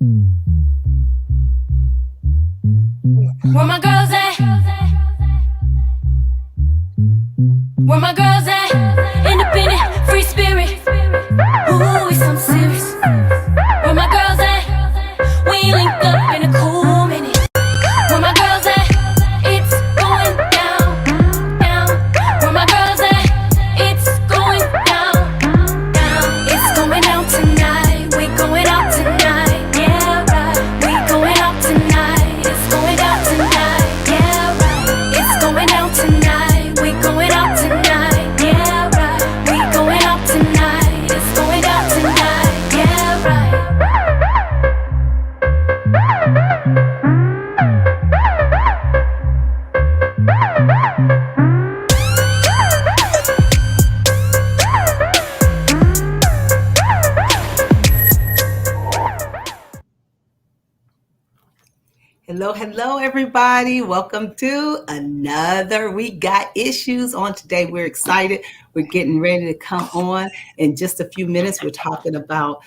Where my girls at? Where my girls at? Independent, free spirit. Ooh, it's something serious. Where my girls at? We ain't linked up in a cool minute. Where my girls at? It's going down, down. Where my girls at? It's going down, down. It's going down tonight. We going out tonight. Yeah, right. We going out tonight. It's going down tonight. Yeah, right. It's going down tonight. We going out tonight. Yeah, right. We going out tonight. It's going down tonight. Yeah, right. Hello, everybody. Welcome to another We Got Issues. On today, we're excited. We're getting ready to come on in just a few minutes. We're talking about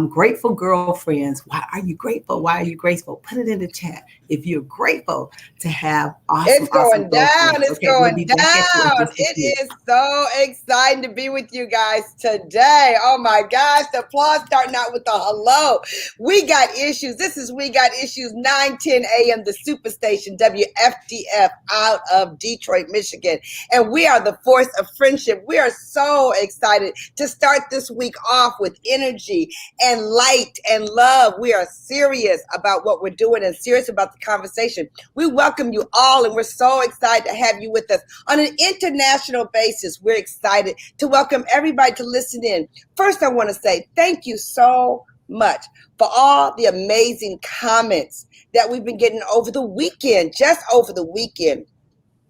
grateful girlfriends. Why are you grateful? Why are you graceful? Put it in the chat if you're grateful to have awesome. It's going down. It's going we'll down. It is so exciting to be with you guys today. Oh my gosh, the applause starting out with the hello. We got issues. This is We Got Issues 9:10 a.m. the Superstation-WFDF out of Detroit, Michigan. And we are the force of friendship. We are so excited to start this week off with energy and light and love. We are serious about what we're doing and serious about the conversation. We welcome you all, and we're so excited to have you with us on an international basis. We're excited to welcome everybody to listen in. First, I want to say thank you so much for all the amazing comments that we've been getting over the weekend, just over the weekend.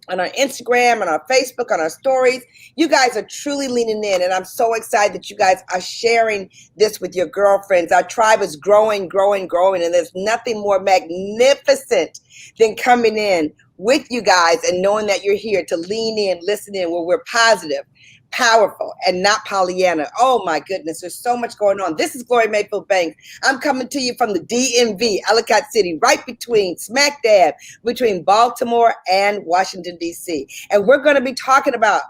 On our Instagram, on our Facebook, on our stories. You guys are truly leaning in, and I'm so excited that you guys are sharing this with your girlfriends. Our tribe is growing, growing, growing, and there's nothing more magnificent than coming in with you guys and knowing that you're here to lean in, listen in, where we're positive, powerful, and not Pollyanna. Oh my goodness, there's so much going on. This is Gloria Mayfield Banks. I'm coming to you from the DMV, Ellicott City, right between, smack dab, between Baltimore and Washington, D.C. And we're going to be talking about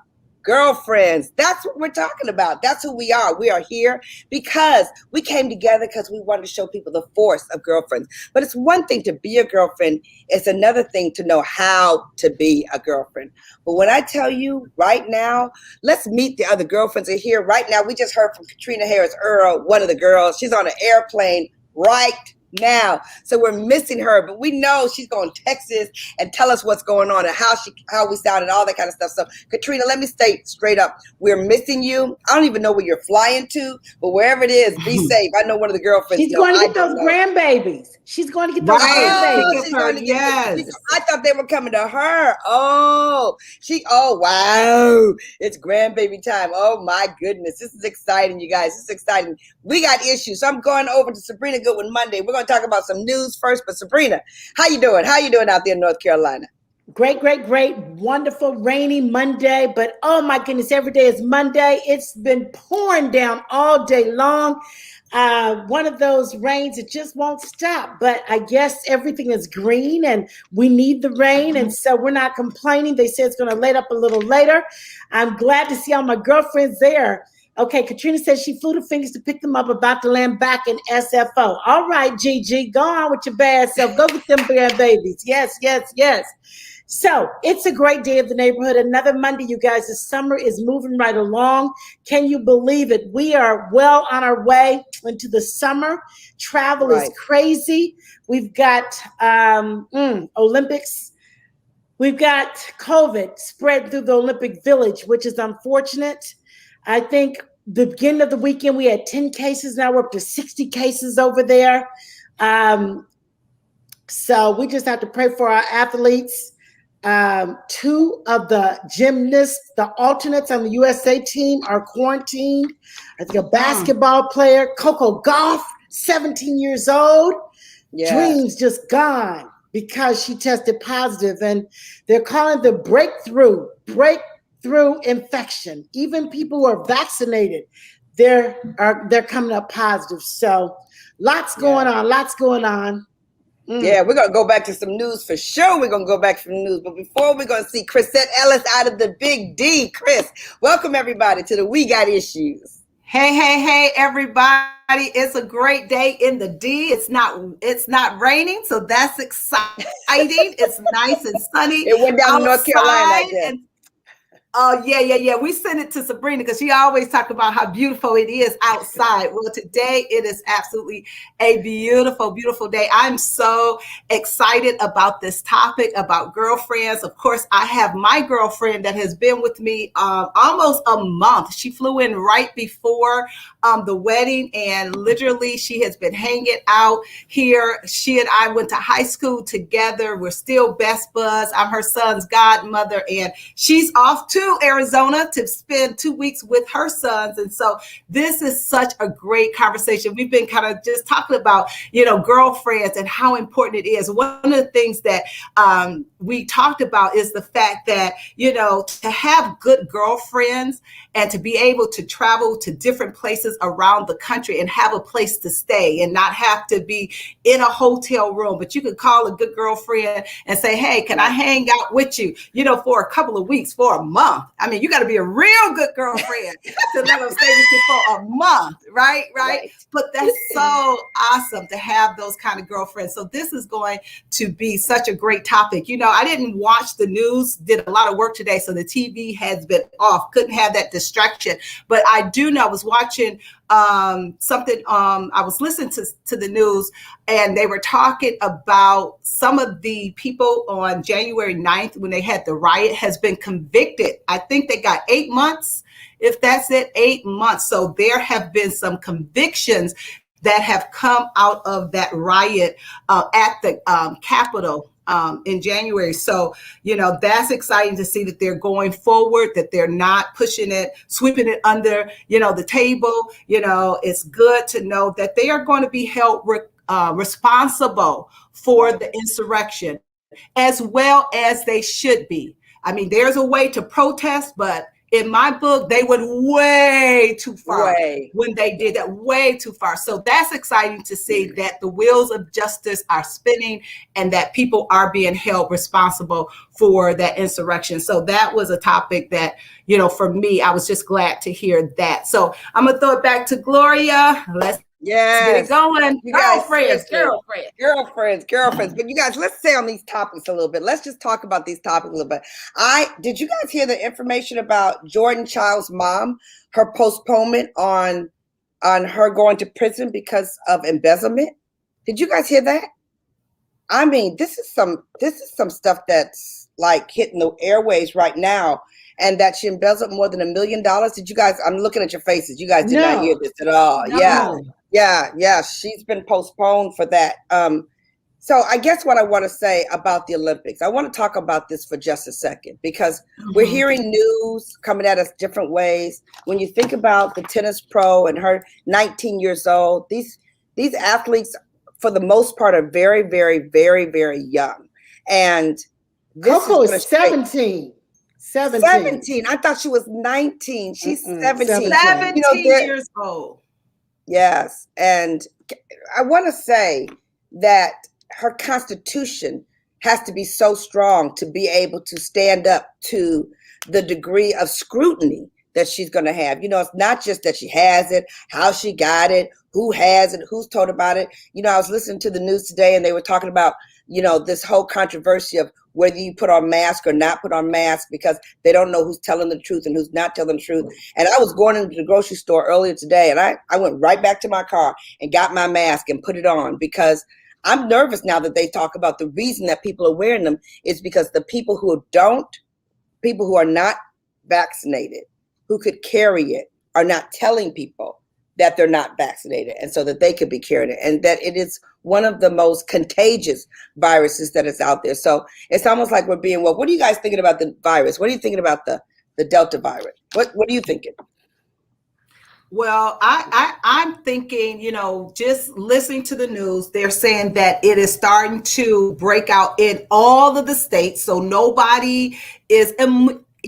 girlfriends. That's what we're talking about. That's who we are. We are here because we came together because we wanted to show people the force of girlfriends. But it's one thing to be a girlfriend. It's another thing to know how to be a girlfriend. But when I tell you right now, let's meet the other girlfriends are here right now. We just heard from Caterina Harris Earl, one of the girls. She's on an airplane right now. So we're missing her, but we know she's going to text us and tell us what's going on and how we sound and all that kind of stuff. So Caterina, let me state straight up, we're missing you. I don't even know where you're flying to, but wherever it is, be safe. I know one of the girlfriends. She's going to get those grandbabies. She's going to get those grandbabies. Yes. I thought they were coming to her. Oh, wow. It's grandbaby time. Oh my goodness. This is exciting, you guys. This is exciting. We got issues. So I'm going over to Sabrina Goodwin Monday. We're going to talk about some news first, but Sabrina, how you doing? How you doing out there in North Carolina? Great. Wonderful, rainy Monday, but oh my goodness, every day is Monday. It's been pouring down all day long. One of those rains, it just won't stop, but I guess everything is green and we need the rain. And so we're not complaining. They say it's going to let up a little later. I'm glad to see all my girlfriends there. Okay, Caterina says she flew the fingers to pick them up, about to land back in SFO. All right, Gigi, go on with your bad self. Go get them grandbabies. Yes. So it's a great day of the neighborhood. Another Monday, you guys. The summer is moving right along. Can you believe it? We are well on our way into the summer. Travel is crazy. We've got Olympics. We've got COVID spread through the Olympic Village, which is unfortunate. I think the beginning of the weekend, we had 10 cases. Now we're up to 60 cases over there. So we just have to pray for our athletes. Two of the gymnasts, the alternates on the USA team, are quarantined. I think a basketball player, Coco Gauff, 17 years old, dreams just gone because she tested positive. And they're calling the breakthrough infection. Even people who are vaccinated, they're coming up positive. So lots going on. Yeah, we're going to go back to some news for sure. We're going to go back to some news. But before, we're going to see Crisette Ellis out of the Big D. Chris, welcome everybody to the We Got Issues. Hey, everybody. It's a great day in the D. It's not raining, so that's exciting. It's nice and sunny. It went down to North Carolina. Oh, yeah. We sent it to Sabrina because she always talk about how beautiful it is outside. Well, today it is absolutely a beautiful, beautiful day. I'm so excited about this topic about girlfriends. Of course, I have my girlfriend that has been with me almost a month. She flew in right before the wedding, and literally she has been hanging out here. She and I went to high school together. We're still best buds. I'm her son's godmother, and she's off to Arizona to spend 2 weeks with her sons. And so this is such a great conversation. We've been kind of just talking about, girlfriends and how important it is. One of the things that we talked about is the fact that, to have good girlfriends and to be able to travel to different places around the country and have a place to stay and not have to be in a hotel room, but you can call a good girlfriend and say, hey, can I hang out with you, for a couple of weeks, for a month? I mean, you got to be a real good girlfriend to let them stay with you for a month, right? But that's so awesome to have those kind of girlfriends. So this is going to be such a great topic. I didn't watch the news, did a lot of work today, so the TV has been off, couldn't have that distraction. But I do know, I was watching something, I was listening to the news, and they were talking about some of the people on January 9th when they had the riot has been convicted. I think they got 8 months, if that's it, 8 months. So there have been some convictions that have come out of that riot at the Capitol in January. So, that's exciting to see that they're going forward, that they're not pushing it, sweeping it under, the table. It's good to know that they are going to be held responsible for the insurrection, as well as they should be. I mean, there's a way to protest, but in my book, they went way too far when they did that, way too far. So that's exciting to see that the wheels of justice are spinning and that people are being held responsible for that insurrection. So that was a topic that, for me, I was just glad to hear that. So I'm going to throw it back to Gloria. Let's get it going. Girlfriends. But you guys, let's stay on these topics a little bit. Let's just talk about these topics a little bit. Did you guys hear the information about Jordan Child's mom, her postponement on her going to prison because of embezzlement? Did you guys hear that? I mean, this is some stuff that's like hitting the airways right now. And that she embezzled more than $1 million. Did you guys? I'm looking at your faces. You guys did not hear this at all. No. Yeah. She's been postponed for that. So I guess what I want to say about the Olympics, I want to talk about this for just a second, because we're hearing news coming at us different ways. When you think about the tennis pro and her 19 years old, these athletes, for the most part, are very, very, very, very young. And Coco is 17. 17. I thought she was 19. She's 17. 17 years old. Yes. And I want to say that her constitution has to be so strong to be able to stand up to the degree of scrutiny that she's going to have. It's not just that she has it, how she got it, who has it, who's told about it. I was listening to the news today and they were talking about, this whole controversy of whether you put on mask or not put on mask, because they don't know who's telling the truth and who's not telling the truth. And I was going into the grocery store earlier today, and I went right back to my car and got my mask and put it on, because I'm nervous now that they talk about the reason that people are wearing them is because the people who are not vaccinated, who could carry it, are not telling people that they're not vaccinated, and so that they could be carrying it, and that it is one of the most contagious viruses that is out there. So it's almost like we're being, what are you guys thinking about the virus? What are you thinking about the Delta virus? What are you thinking? Well, I'm thinking, just listening to the news, they're saying that it is starting to break out in all of the states. So nobody is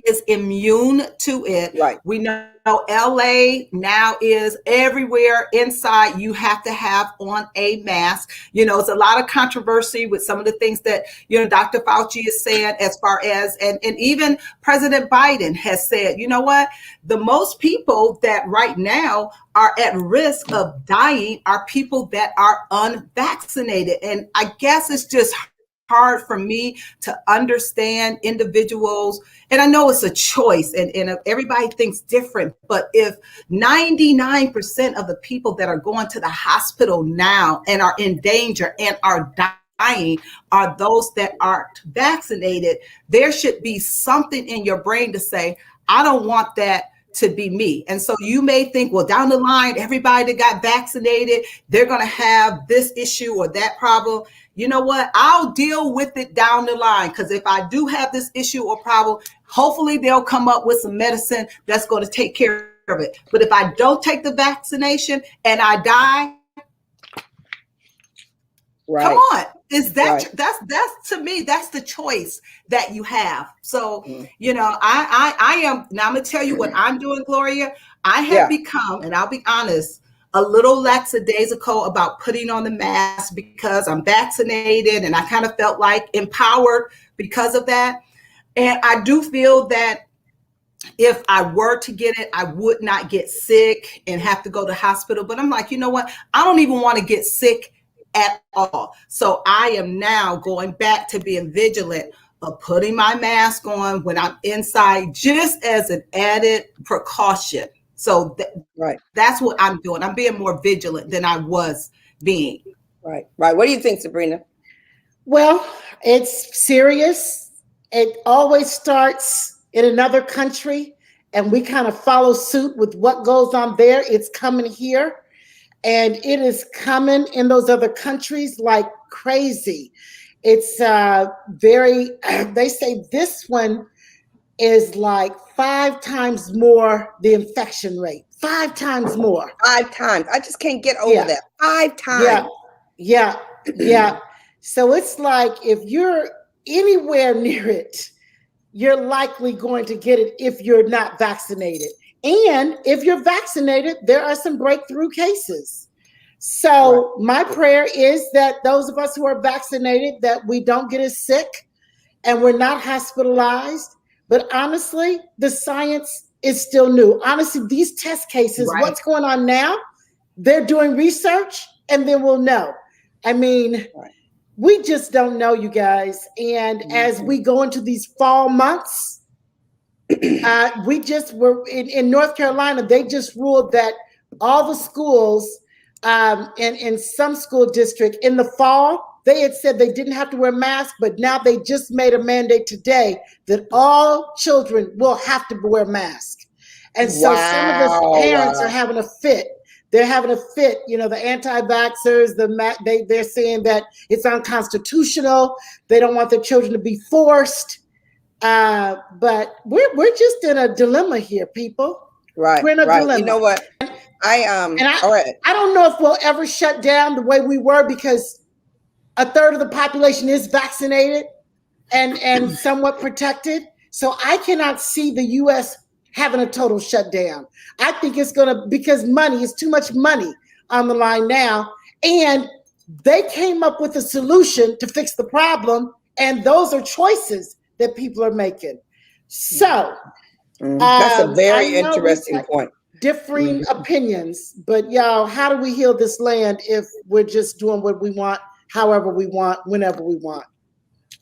is immune to it. Right. We know LA now is everywhere inside. You have to have on a mask. It's a lot of controversy with some of the things that, Dr. Fauci is saying as far as, and even President Biden has said, you know what? The most people that right now are at risk of dying are people that are unvaccinated. And I guess it's just hard for me to understand individuals, and I know it's a choice and everybody thinks different, but if 99% of the people that are going to the hospital now and are in danger and are dying are those that aren't vaccinated, there should be something in your brain to say, I don't want that to be me. And so you may think, well, down the line, everybody that got vaccinated, they're going to have this issue or that problem. You know what? I'll deal with it down the line, because if I do have this issue or problem, hopefully they'll come up with some medicine that's going to take care of it. But if I don't take the vaccination and I die, right. Come on. Is that Right. that's to me, that's the choice that you have. So, I am now, I'm gonna tell you what I'm doing, Gloria. I have become, and I'll be honest, a little lackadaisical about putting on the mask because I'm vaccinated and I kind of felt like empowered because of that. And I do feel that if I were to get it, I would not get sick and have to go to the hospital. But I'm like, you know what? I don't even want to get sick at all. So I am now going back to being vigilant of putting my mask on when I'm inside, just as an added precaution. So that's what I'm doing. I'm being more vigilant than I was being. Right. What do you think, Sabrina? Well, it's serious. It always starts in another country, and we kind of follow suit with what goes on there. It's coming here, and it is coming in those other countries like crazy. It's they say this one is like 5 times more the infection rate. 5 times more. 5 times. I just can't get over that. 5 times. Yeah. So it's like if you're anywhere near it, you're likely going to get it if you're not vaccinated. And if you're vaccinated, there are some breakthrough cases. So my prayer is that those of us who are vaccinated, that we don't get as sick and we're not hospitalized. But honestly, the science is still new. Honestly, these test cases, what's going on now, they're doing research and then we'll know. I mean, we just don't know, you guys. And as we go into these fall months, we just were in North Carolina, they just ruled that all the schools in some school district in the fall, they had said they didn't have to wear masks, but now they just made a mandate today that all children will have to wear masks. And so some of us parents are having a fit. They're having a fit, the anti-vaxxers, they're saying that it's unconstitutional. They don't want their children to be forced. But we're just in a dilemma here, people. Right. We're in a dilemma. You know what? I don't know if we'll ever shut down the way we were, because a third of the population is vaccinated and somewhat protected. So I cannot see the U.S. having a total shutdown. I think it's because money is too much money on the line now. And they came up with a solution to fix the problem. And those are choices that people are making. So that's a very interesting point. Differing opinions, but y'all, how do we heal this land if we're just doing what we want, however we want, whenever we want?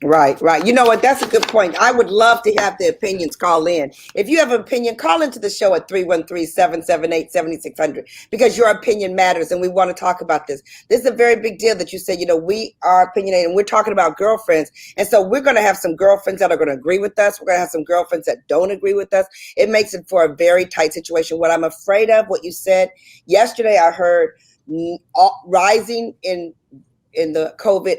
Right. You know what? That's a good point. I would love to have the opinions call in. If you have an opinion, call into the show at 313-778-7600, because your opinion matters and we want to talk about this. This is a very big deal that you said, we are opinionated and we're talking about girlfriends. And so we're going to have some girlfriends that are going to agree with us. We're going to have some girlfriends that don't agree with us. It makes it for a very tight situation. What I'm afraid of, what you said yesterday, I heard rising in the COVID,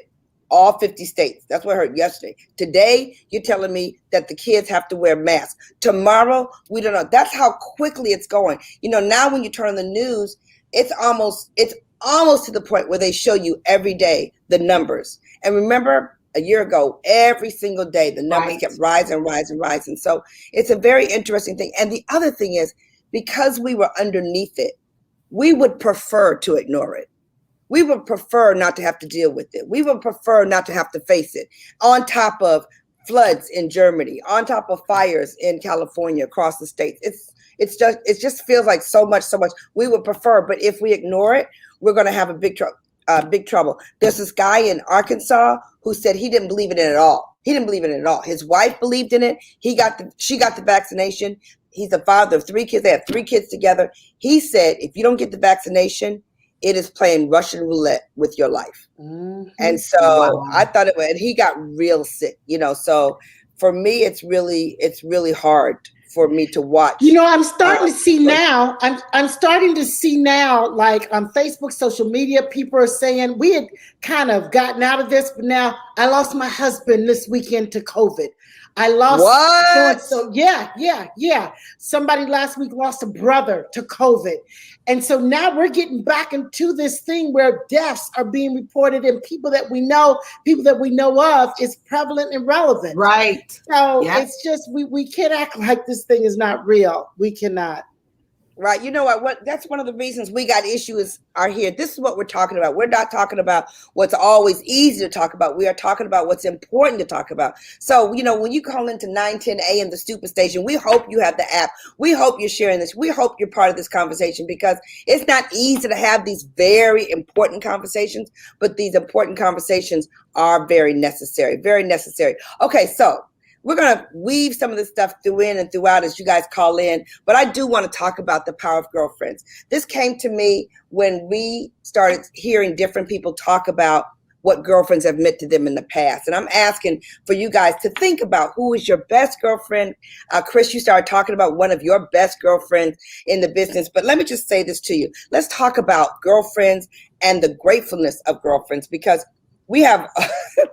all 50 states. That's what I heard yesterday. Today, you're telling me that the kids have to wear masks. Tomorrow, we don't know. That's how quickly it's going. Now when you turn on the news, it's almost to the point where they show you every day the numbers. And remember, a year ago, every single day, the numbers Right. kept rising. So it's a very interesting thing. And the other thing is, because we were underneath it, we would prefer to ignore it. We would prefer not to have to deal with it. We would prefer not to have to face it. On top of floods in Germany, on top of fires in California, across the states. It just feels like so much. We would prefer, but if we ignore it, we're going to have a big trouble. There's this guy in Arkansas who said he didn't believe in it at all. He didn't believe in it at all. His wife believed in it. She got the vaccination. He's a father of 3 kids. They have 3 kids together. He said, if you don't get the vaccination, it is playing Russian roulette with your life. Mhm. And so Wow. I thought and he got real sick, so for me, it's really hard for me to watch. I'm starting to see now. I'm starting to see now, like on Facebook, social media, people are saying we had kind of gotten out of this, but now I lost my husband this weekend to COVID. I lost What? so yeah. Somebody last week lost a brother to COVID. And so now we're getting back into this thing where deaths are being reported and people that we know of is prevalent and relevant. Right. So Yep. it's just we can't act like this thing is not real. We cannot. Right. You know what? That's one of the reasons we got issues are here. This is what we're talking about. We're not talking about what's always easy to talk about. We are talking about what's important to talk about. So, when you call into 910 AM, the Superstation, we hope you have the app. We hope you're sharing this. We hope you're part of this conversation because it's not easy to have these very important conversations, but these important conversations are very necessary. Very necessary. Okay, so we're going to weave some of this stuff in and throughout as you guys call in. But I do want to talk about the power of girlfriends. This came to me when we started hearing different people talk about what girlfriends have meant to them in the past. And I'm asking for you guys to think about who is your best girlfriend. Chris, you started talking about one of your best girlfriends in the business. But let me just say this to you. Let's talk about girlfriends and the gratefulness of girlfriends, because we have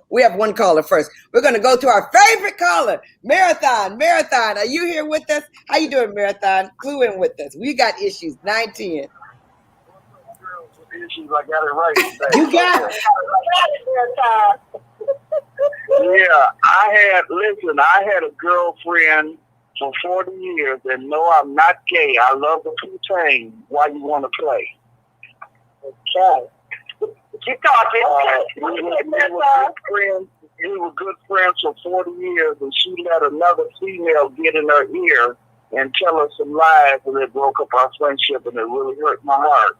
one caller first. We're going to go to our favorite caller, Marathon. Marathon, are you here with us? How you doing, Marathon? Clue in with us. We got issues, 910. Issues, I got it right. You got it. Yeah, I had a girlfriend for 40 years, and no, I'm not gay. I love the Poutine. Why you want to play? Okay. Keep talking. We were good friends for 40 years, and she let another female get in her ear and tell her some lies, and it broke up our friendship, and it really hurt my heart.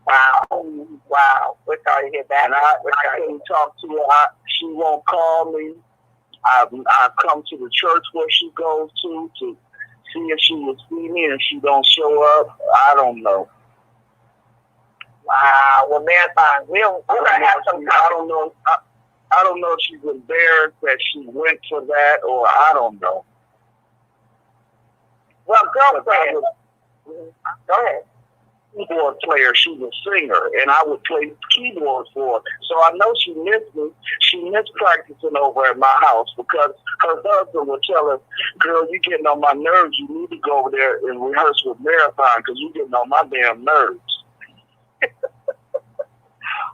Wow. We're sorry to hear that. And I can't talk to her. She won't call me. I've come to the church where she goes to see if she will see me, and she don't show up. I don't know. Wow. Well, Marathon, we're going to have some. I don't know. I don't know if she's embarrassed that she went for that, or I don't know. Well, girlfriend. Go ahead. Keyboard player, she's a singer, and I would play keyboard for her. So I know she missed me. She missed practicing over at my house because her husband would tell her, "Girl, you're getting on my nerves. You need to go over there and rehearse with Marathon because you're getting on my damn nerves."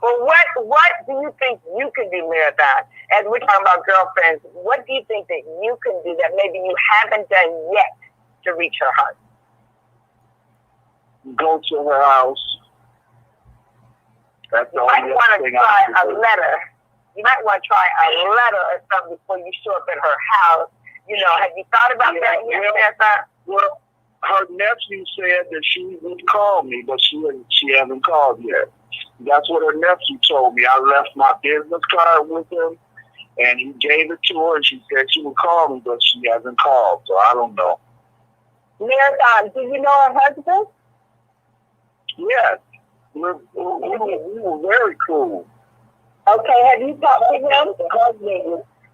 Well, what do you think you can do, Marathon? As we're talking about girlfriends, what do you think that you can do that maybe you haven't done yet to reach her heart? Go to her house. That's the You might only want to thing try I can a do. letter. You might want to try a letter or something before you show up at her house. Have you thought about that yet, Marathon? Well, her nephew said that she would call me, but she hasn't called yet. That's what her nephew told me. I left my business card with him, and he gave it to her, and she said she would call me, but she hasn't called, so I don't know. Marathon, do you know her husband? Yes, we were very cool. Okay, have you talked to him?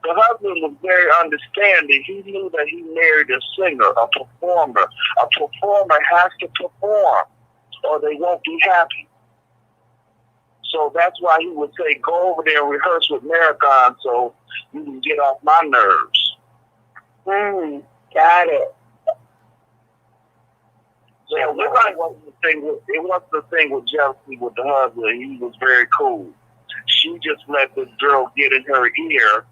The husband was very understanding. He knew that he married a singer, a performer. A performer has to perform, or they won't be happy. So that's why he would say, "Go over there and rehearse with Marathon so you can get off my nerves." Got it. So it wasn't the thing with jealousy with the husband. He was very cool. She she just let this girl get in her ear.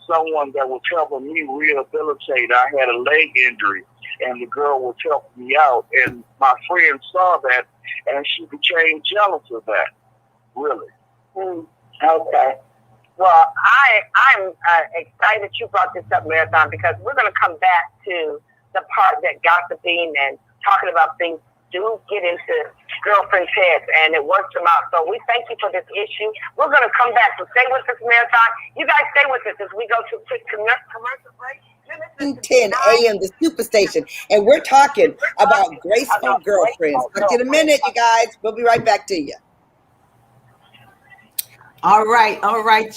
Someone that was helping me rehabilitate. I had a leg injury, and the girl was helping me out. And my friend saw that, and she became jealous of that. Really. Okay. Well, I'm excited you brought this up, Marathon, because we're going to come back to the part that gossiping and talking about things do get into girlfriends' heads, and it works them out. So we thank you for this issue. We're going to come back. So stay with us, Marathon. You guys stay with us as we go to a quick commercial break. 10 a.m. the Superstation, and we're talking about graceful girlfriends. Talk to you in a minute, you guys. We'll be right back to you. All right,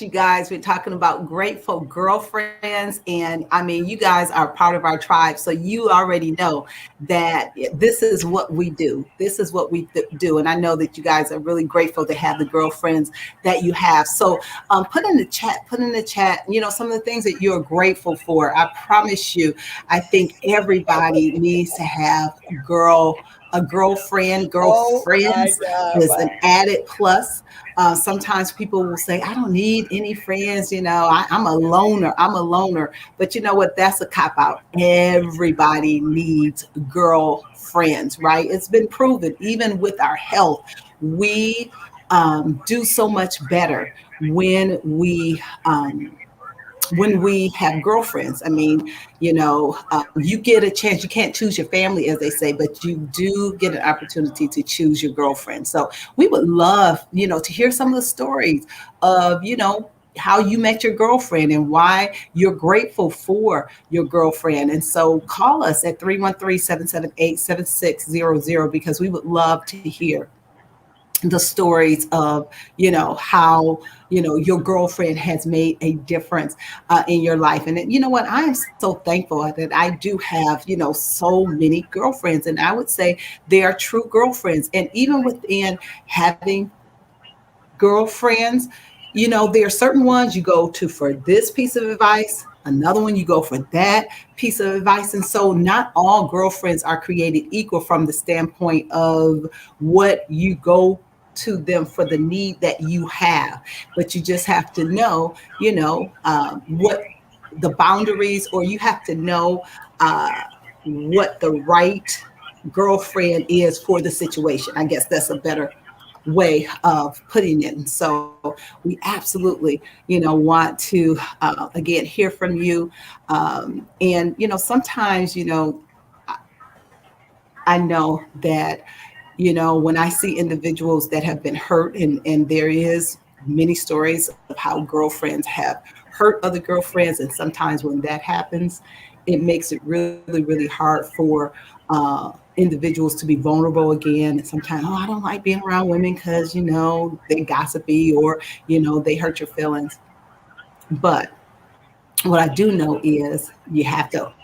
you guys. We're talking about grateful girlfriends, and I mean, you guys are part of our tribe, so you already know that this is what we do. This is what we do, and I know that you guys are really grateful to have the girlfriends that you have. So, put in the chat. You know, some of the things that you're grateful for. I promise you, I think everybody needs to have a girlfriend. Girlfriends is an added plus. Sometimes people will say, I don't need any friends, you know, I'm a loner. But you know what? That's a cop out. Everybody needs girlfriends, right? It's been proven, even with our health, we do so much better when we have girlfriends. I mean, you know, you get a chance. You can't choose your family, as they say, but you do get an opportunity to choose your girlfriend. So we would love, you know, to hear some of the stories of, you know, how you met your girlfriend and why you're grateful for your girlfriend. And so call us at 313-778-7600, because we would love to hear the stories of, you know, how, you know, your girlfriend has made a difference in your life. And you know what? I am so thankful that I do have, you know, so many girlfriends. And I would say they are true girlfriends. And even within having girlfriends, you know, there are certain ones you go to for this piece of advice, another one you go for that piece of advice. And so not all girlfriends are created equal from the standpoint of what you go to them for the need that you have. But you just have to know, you know, what the boundaries, or you have to know what the right girlfriend is for the situation. I guess that's a better way of putting it. And so we absolutely, you know, want to, again, hear from you. And, you know, sometimes, you know, I know that, you know, when I see individuals that have been hurt, and there is many stories of how girlfriends have hurt other girlfriends. And sometimes when that happens, it makes it really, really hard for individuals to be vulnerable again. And sometimes, I don't like being around women because, you know, they're gossipy, or, you know, they hurt your feelings. But what I do know is you have to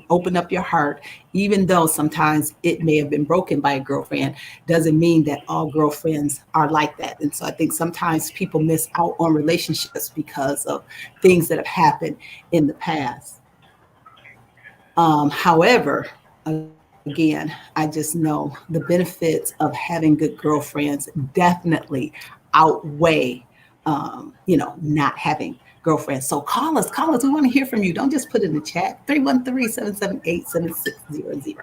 open up your heart, even though sometimes it may have been broken by a girlfriend, doesn't mean that all girlfriends are like that. And so I think sometimes people miss out on relationships because of things that have happened in the past. However, again, I just know the benefits of having good girlfriends definitely outweigh, you know, not having girlfriends. So call us. We want to hear from you. Don't just put it in the chat. 313-778-7600.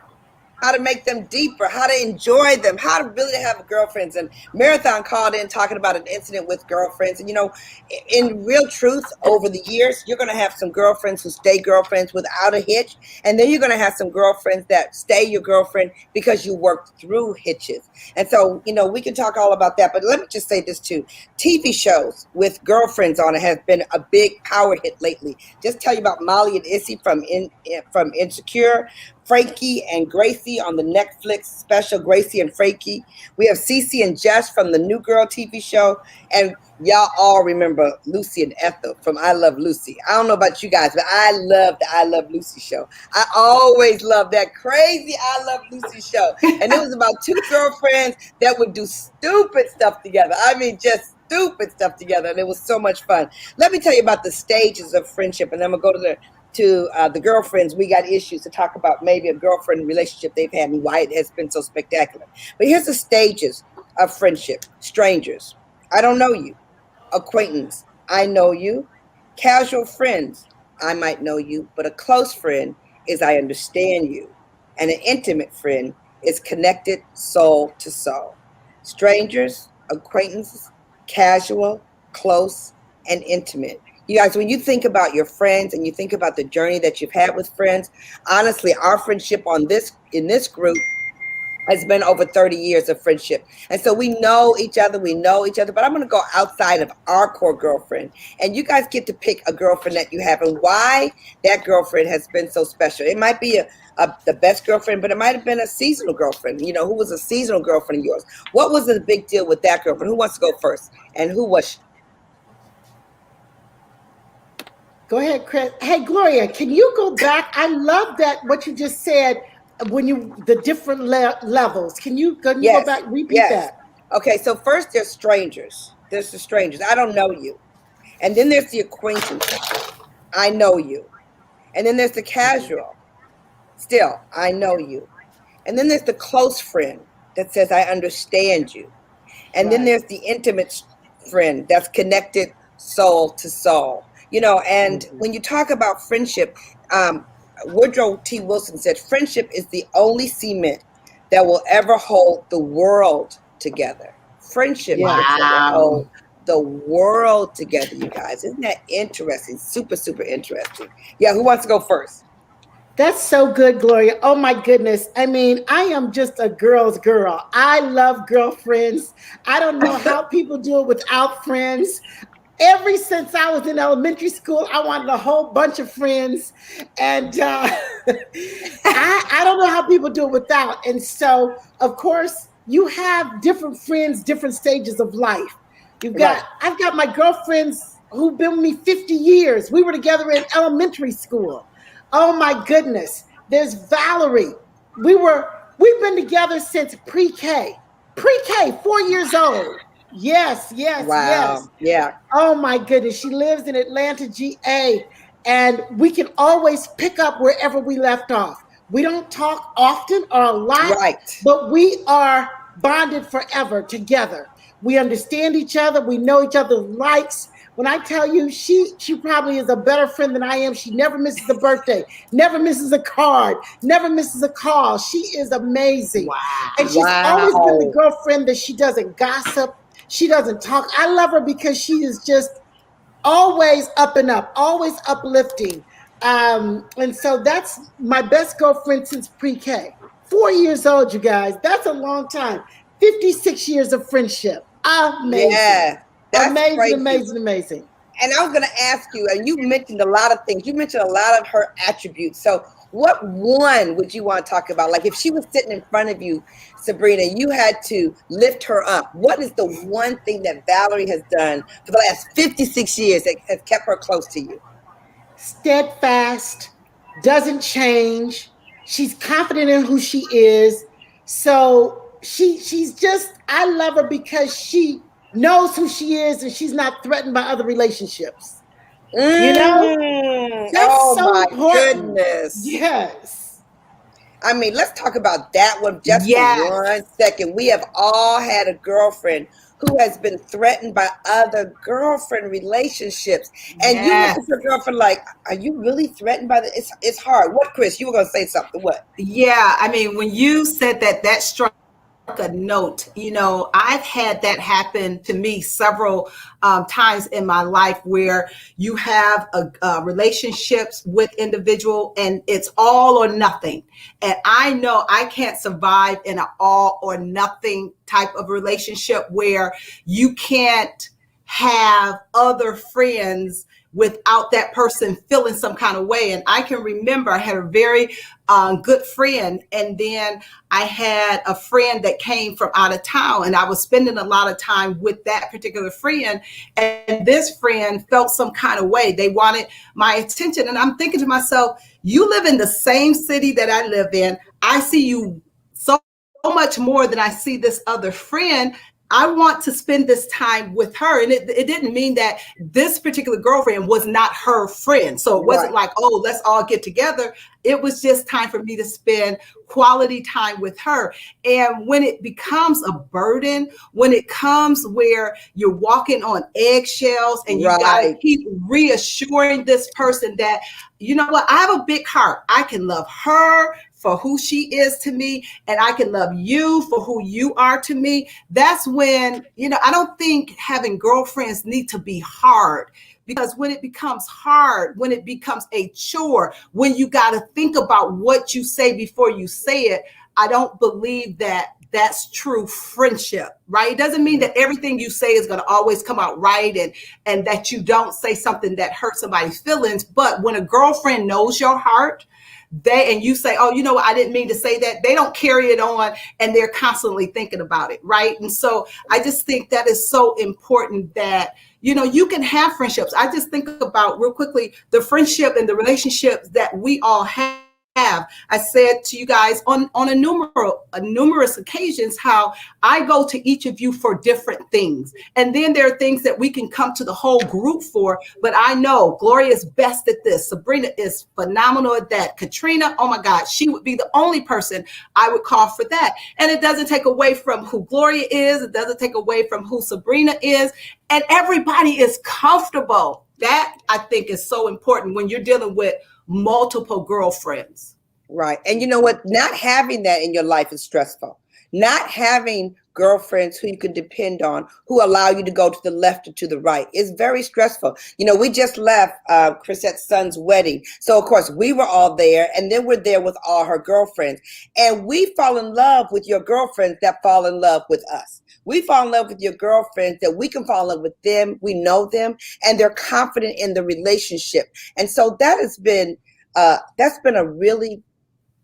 How to make them deeper, how to enjoy them, how to really have girlfriends. And Marathon called in talking about an incident with girlfriends. And, you know, in real truth, over the years, you're going to have some girlfriends who stay girlfriends without a hitch. And then you're going to have some girlfriends that stay your girlfriend because you worked through hitches. And so, you know, we can talk all about that. But let me just say this too. TV shows with girlfriends on it has been a big power hit lately. Just tell you about Molly and Issy from Insecure, Frankie and Gracie on the Netflix special, Gracie and Frankie. We have Cece and Jess from the New Girl TV show. And y'all all remember Lucy and Ethel from I Love Lucy. I don't know about you guys, but I love the I Love Lucy show. I always loved that crazy I Love Lucy show. And it was about two girlfriends that would do stupid stuff together. I mean, just stupid stuff together. And it was so much fun. Let me tell you about the stages of friendship. And then we'll go to the girlfriends. We got issues to talk about, maybe a girlfriend relationship they've had and why it has been so spectacular. But here's the stages of friendship. Strangers. I don't know you. acquaintance, I know you. Casual friends, I might know you, but a close friend is I understand you. And an intimate friend is connected soul to soul. Strangers, acquaintances, casual, close, and intimate. You guys, when you think about your friends and you think about the journey that you've had with friends, honestly, our friendship in this group has been over 30 years of friendship. And so we know each other, but I'm going to go outside of our core girlfriend. And you guys get to pick a girlfriend that you have and why that girlfriend has been so special. It might be the best girlfriend, but it might have been a seasonal girlfriend. You know, who was a seasonal girlfriend of yours? What was the big deal with that girlfriend? Who wants to go first? And who was she? Go ahead, Chris. Hey, Gloria, can you go back? I love that what you just said when the different levels. Can you go back, repeat that? Okay, so first there's strangers. There's the strangers. I don't know you. And then there's the acquaintances. I know you. And then there's the casual. Still, I know you. And then there's the close friend that says, I understand you. And then there's the intimate friend that's connected soul to soul. You know, and when you talk about friendship, Woodrow T. Wilson said, friendship is the only cement that will ever hold the world together. Friendship will hold the world together, you guys. Isn't that interesting? Super, super interesting. Yeah, who wants to go first? That's so good, Gloria. Oh my goodness. I mean, I am just a girl's girl. I love girlfriends. I don't know how people do it without friends. Ever since I was in elementary school, I wanted a whole bunch of friends. And I don't know how people do it without. And so, of course, you have different friends, different stages of life. I've got my girlfriends who've been with me 50 years. We were together in elementary school. Oh my goodness. There's Valerie. We've been together since pre-K, 4 years old. Yes. Wow. Yeah. Oh my goodness. She lives in Atlanta, GA, and we can always pick up wherever we left off. We don't talk often or a lot, but we are bonded forever together. We understand each other. We know each other's likes. When I tell you, she probably is a better friend than I am. She never misses a birthday, never misses a card, never misses a call. She is amazing. Wow. And she's always been the girlfriend that she doesn't gossip. She doesn't talk. I love her because she is just always up and up, always uplifting. And so that's my best girlfriend since pre-K. 4 years old, you guys. That's a long time. 56 years of friendship. Amazing. Yeah. That's amazing. And I was going to ask you, and you mentioned a lot of things. You mentioned a lot of her attributes. So what one would you want to talk about? Like if she was sitting in front of you, Sabrina, you had to lift her up. What is the one thing that Valerie has done for the last 56 years that has kept her close to you? Steadfast, doesn't change. She's confident in who she is. So she's just, I love her because she knows who she is and she's not threatened by other relationships. You know? That's so important. Goodness. Yes. I mean, let's talk about that one just for 1 second. We have all had a girlfriend who has been threatened by other girlfriend relationships. And you look at your girlfriend like, are you really threatened by this? It's hard. What, Chris? You were going to say something. What? Yeah. I mean, when you said that struck a note. You know, I've had that happen to me several times in my life where you have relationships with individual and it's all or nothing. And I know I can't survive in an all or nothing type of relationship where you can't have other friends without that person feeling some kind of way. And I can remember I had a very good friend. And then I had a friend that came from out of town and I was spending a lot of time with that particular friend. And this friend felt some kind of way. They wanted my attention. And I'm thinking to myself, you live in the same city that I live in. I see you so much more than I see this other friend. I want to spend this time with her. And it didn't mean that this particular girlfriend was not her friend. So it wasn't like, oh, let's all get together. It was just time for me to spend quality time with her. And when it becomes a burden, when it comes where you're walking on eggshells and you got to keep reassuring this person that, you know what, I have a big heart. I can love her for who she is to me, and I can love you for who you are to me. That's when, you know, I don't think having girlfriends need to be hard, because when it becomes hard, when it becomes a chore, when you got to think about what you say before you say it, I don't believe that that's true friendship, right? It doesn't mean that everything you say is going to always come out right, and that you don't say something that hurts somebody's feelings. But when a girlfriend knows your heart, and you say, oh, you know what, I didn't mean to say that, they don't carry it on, and they're constantly thinking about it, right? And so I just think that is so important that, you know, you can have friendships. I just think about real quickly the friendship and the relationships that we all have. I said to you guys on numerous occasions how I go to each of you for different things. And then there are things that we can come to the whole group for. But I know Gloria is best at this. Sabrina is phenomenal at that. Caterina, oh my God, she would be the only person I would call for that. And it doesn't take away from who Gloria is. It doesn't take away from who Sabrina is. And everybody is comfortable. That, I think, is so important when you're dealing with multiple girlfriends. Right. And you know what? Not having that in your life is stressful. Not having girlfriends who you can depend on, who allow you to go to the left or to the right, is very stressful. You know, we just left Crisette's son's wedding. So, of course, we were all there, and then we're there with all her girlfriends. And we fall in love with your girlfriends that fall in love with us. We fall in love with your girlfriends that we can fall in love with them. We know them, and they're confident in the relationship. And so that has been, that's been a really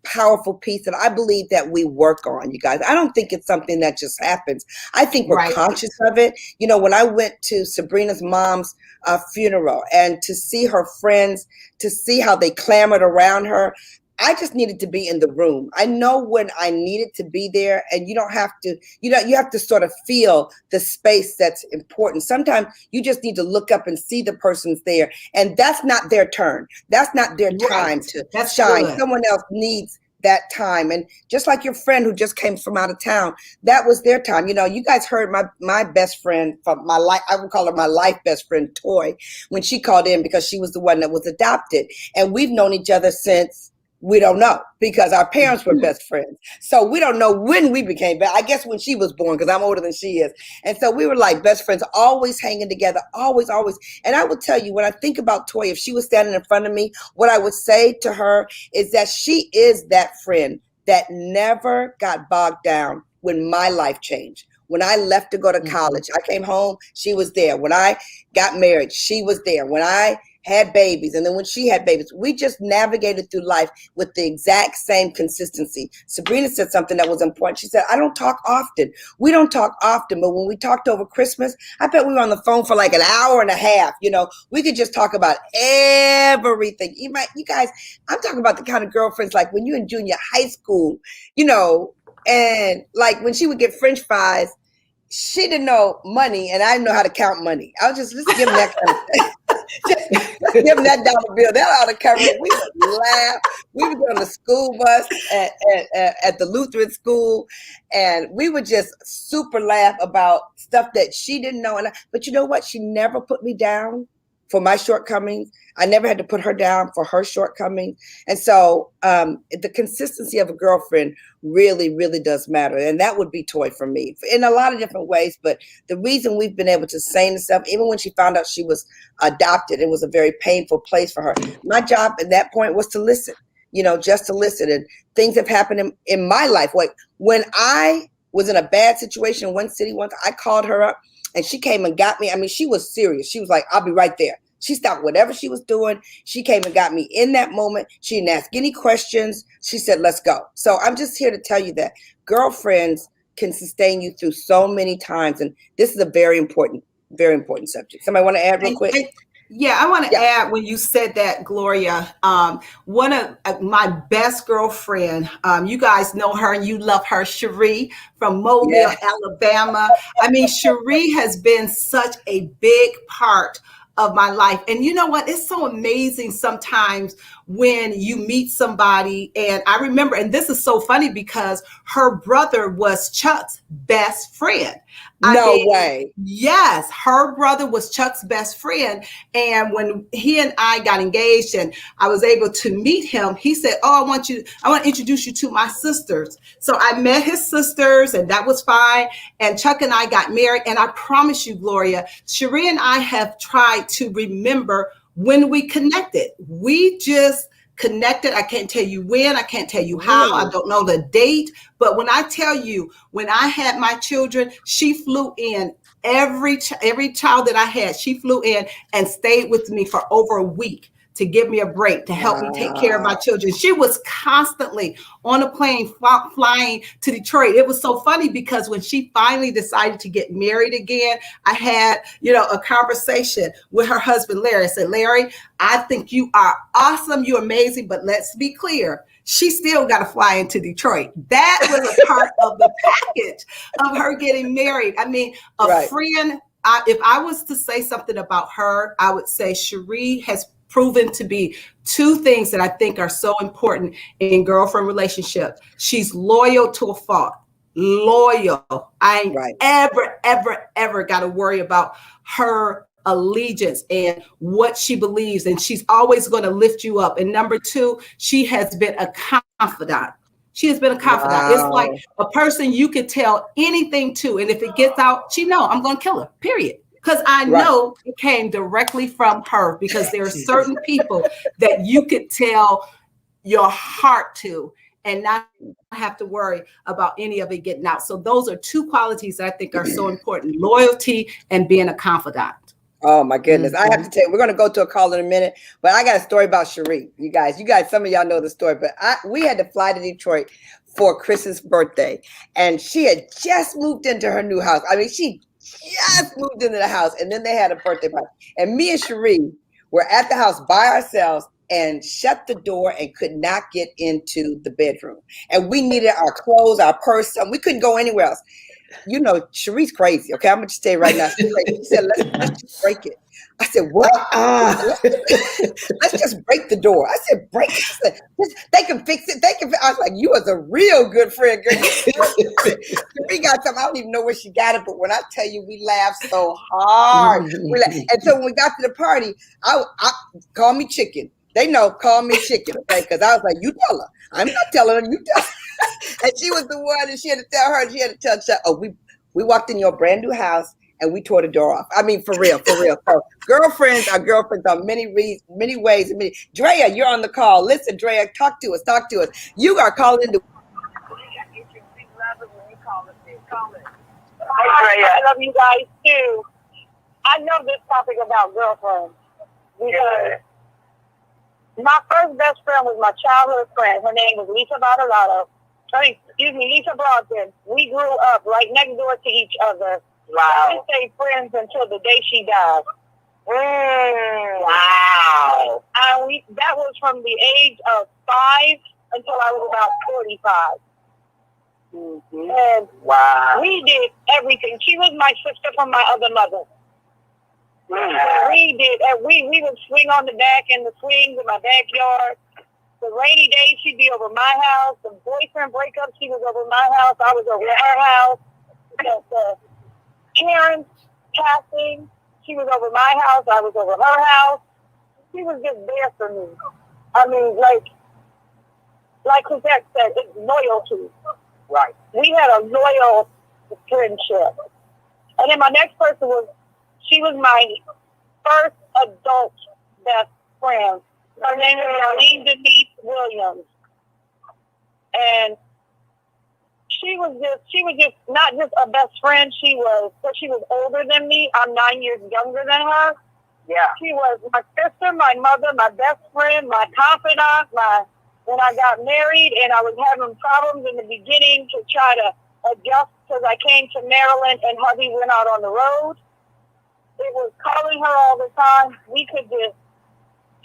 powerful piece that I believe that we work on, you guys. I don't think it's something that just happens. I think we're conscious of it. You know, when I went to Sabrina's mom's funeral and to see her friends, to see how they clamored around her, I just needed to be in the room. I know when I needed to be there, and you don't have to, you know, you have to sort of feel the space that's important. Sometimes you just need to look up and see the person's there, and that's not their turn. That's not their time to shine. Good. Someone else needs that time. And just like your friend who just came from out of town, that was their time. You know, you guys heard my best friend from my life, I would call her my life best friend, Toy, when she called in, because she was the one that was adopted. And we've known each other since, we don't know, because our parents were best friends. So we don't know when we became best. I guess when she was born, because I'm older than she is. And so we were like best friends, always hanging together, always, always. And I will tell you, when I think about Toy, if she was standing in front of me, what I would say to her is that she is that friend that never got bogged down when my life changed. When I left to go to college, I came home, she was there. When I got married, she was there. When I had babies, and then when she had babies, we just navigated through life with the exact same consistency. Sabrina said something that was important. She said, I don't talk often. We don't talk often, but when we talked over Christmas, I bet we were on the phone for like an hour and a half. You know, we could just talk about everything. You guys, I'm talking about the kind of girlfriends like when you're in junior high school, you know, and like when she would get French fries, she didn't know money, and I didn't know how to count money. I was just, let's give them that kind of thing. Just give them that dollar bill. That ought to cover it. We would laugh. We would get on the school bus at the Lutheran school, and we would just super laugh about stuff that she didn't know. But you know what? She never put me down for my shortcomings. I never had to put her down for her shortcomings. And so the consistency of a girlfriend really, really does matter. And that would be Toy for me in a lot of different ways. But the reason we've been able to sustain ourselves, even when she found out she was adopted, it was a very painful place for her. My job at that point was to listen, you know, just to listen. And things have happened in my life. Like when I was in a bad situation in one city once, I called her up and she came and got me. I mean, she was serious. She was like, I'll be right there. She stopped whatever she was doing. She came and got me in that moment. She didn't ask any questions. She said, let's go. So I'm just here to tell you that girlfriends can sustain you through so many times. And this is a very important subject. Somebody want to add real quick? Yeah, I want to add when you said that, Gloria, one of my best girlfriend, you guys know her and you love her, Cherie from Mobile, Alabama. I mean, Cherie has been such a big part of my life. And you know what? It's so amazing sometimes when you meet somebody. And I remember, and this is so funny because her brother was Chuck's best friend. No way. Yes, her brother was Chuck's best friend. And when he and I got engaged and I was able to meet him, he said, "Oh, I want to introduce you to my sisters." So I met his sisters and that was fine. And Chuck and I got married. And I promise you, Gloria, Cherie and I have tried to remember when we connected. We just connected. I can't tell you when, I can't tell you how, I don't know the date, but when I tell you, when I had my children, she flew in every child that I had, she flew in and stayed with me for over a week to give me a break, to help me take care of my children. She was constantly on a plane flying to Detroit. It was so funny because when she finally decided to get married again, I had, a conversation with her husband, Larry. I said, "Larry, I think you are awesome. You're amazing, but let's be clear. She still got to fly into Detroit." That was a part of the package of her getting married. I mean, a friend, if I was to say something about her, I would say Cherie has proven to be two things that I think are so important in girlfriend relationship. She's loyal to a fault. Loyal. I ain't ever got to worry about her allegiance and what she believes, and she's always going to lift you up. And number two, she has been a confidant. She has been a confidant. Wow. It's like a person you could tell anything to, and if it gets out, she know I'm going to kill her, period. Because I know it came directly from her, because there are certain people that you could tell your heart to and not have to worry about any of it getting out. So those are two qualities that I think are so important: loyalty and being a confidant. Oh my goodness. I have to tell you, we're going to go to a call in a minute, but I got a story about Cherie. You guys, some of y'all know the story, but we had to fly to Detroit for Chris's birthday, and she had just moved into her new house. I mean, she just moved into the house, and then they had a birthday party, and me and Cherie were at the house by ourselves and shut the door and could not get into the bedroom. And we needed our clothes, our purse, something. We couldn't go anywhere else. Cherie's crazy. Okay, I'm going to stay right now. She's crazy. She said, let's just break it. I said, what? Let's just break the door. I said, break it. She said, they can fix it. I was like, you was a real good friend, girl. Cherie got something. I don't even know where she got it, but when I tell you, we laughed so hard. And so when we got to the party, I call me chicken. They know, call me chicken, okay? Because I was like, you tell her. I'm not telling her, you tell her. And she was the one, and she had to tell her, and she had to tell Chuck, "Oh, we walked in your brand new house, and we tore the door off." I mean, for real. So girlfriends are girlfriends on many ways. Drea, you're on the call. Listen, Drea, talk to us. You are calling into. I love you guys too. I love this topic about girlfriends because my first best friend was my childhood friend. Her name was Lisa Brogdon. We grew up right next door to each other. Wow. We stayed friends until the day she died. Wow. And that was from the age of 5 until I was about 45. Mm-hmm. And we did everything. She was my sister from my other mother. Mm-hmm. We would swing on the back in the swings in my backyard. The rainy days, she'd be over my house. The boyfriend breakup, she was over my house. I was over her house. The parents passing, she was over my house. I was over her house. She was just there for me. I mean, like Crisette said, it's loyalty. Right. We had a loyal friendship. And then my next person she was my first adult best friend. Her name is Marlene Denise Williams. And she was just not just a best friend, she was older than me. I'm 9 years younger than her. Yeah. She was my sister, my mother, my best friend, my confidant, when I got married and I was having problems in the beginning to try to adjust because I came to Maryland and hubby went out on the road. it was calling her all the time. We could just